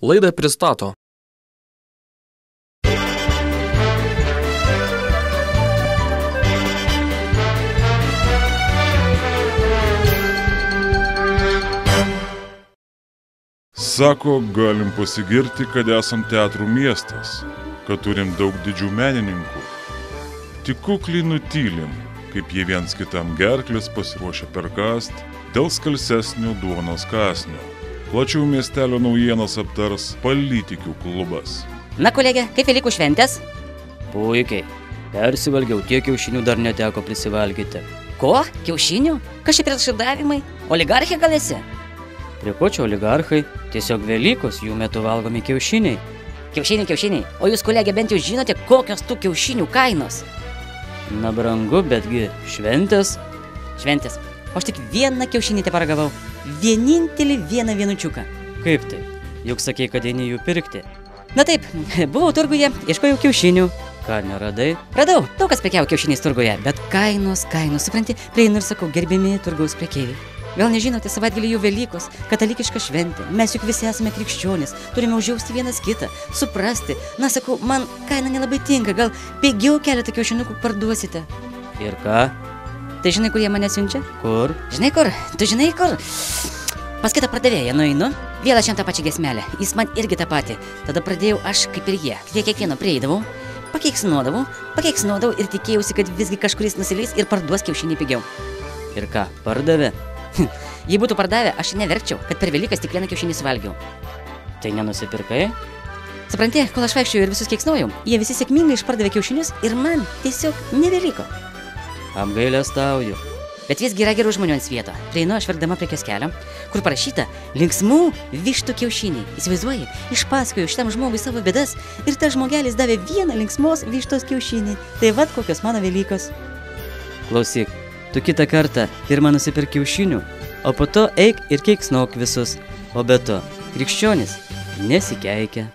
Laidą pristato Sako, galim pasigirti, kad esam teatrų miestas, kad turim daug didžių menininkų. Tik kukliai nutylim, kaip jie viens kitam gerklės pasiruošia perkast dėl skalsesnio duonos kąsnio. Plačiau miestelio naujienas aptars Palytikių klubas. Na, kolegė, kaip Velykų šventės? Puikiai. Persivalgiau, tiek kiaušinių dar neteko prisivalgyti. Ko? Kiaušinių? Kas čia priešadavimai? Oligarchė gal esi? Prie ko čia oligarchai? Tiesiog Velykos, jų metu valgomi kiaušiniai. Kiaušiniai. O jūs, kolegė, bent jau žinote, kokios tų kiaušinių kainos? Na, brangu, betgi šventės. Šventės. O aš tik vieną kiaušinį te paragavau. Vienintelį vienučiuką. Kaip tai? Juk sakei, kad eini jų pirkti. Na taip, buvau turguje, ieškojau kiaušinių. Ką, neradai? Radau, daug kas prekiavo kiaušiniais turguje, bet kainos, supranti, prieinu ir sakau, gerbiami turgaus prekeiviai. Gal nežinote, savaitgalį jų Velykos, katalikiška šventė, mes juk visi esame krikščionys, turime užjausti vienas kitą, suprasti. Na, sakau, man kaina nelabai tinka, gal pigiau keletą kiaušinukų parduosite. Ir ką? Tai žinai, kur jie mane siunčia? Kur? Žinai kur? Tu žinai kur? Pas kitą pardavėją nueinu, vėl aš jam tą pačią giesmelę, jis man irgi tą patį. Tada pradėjau aš kaip ir jie, prie kiekvieno prieidavau, pakeiksnuodavau ir tikėjausi, kad visgi kažkuris nusileis ir parduos kiaušinį pigiau. Ir ką, pardavė? Jei būtų pardavę, aš neverkčiau, kad per Velykas tik vieną kiaušinį suvalgiau. Tai nenusipirkai? Supranti, kol aš vaikščiau ir visus keiksnojau, jie visi sėkmingai išpardavė kiaušinius ir man tiesiog nebeliko. Apgailestauju. Bet visgi yra gerų žmonių ant svieto. Prieinu aš verkdama prie kioskelio, kur parašyta linksmų vištų kiaušiniai. Įsivaizduoji, išpasakoju šitam žmogui savo bėdas ir tas žmogelis davė vieną linksmos vištos kiaušinį. Tai vat kokios mano Velykos. Klausyk, tu kitą kartą pirmą nusipirk kiaušinių, o po to eik ir keiksnok visus. O be to, krikščionis nesikeikia.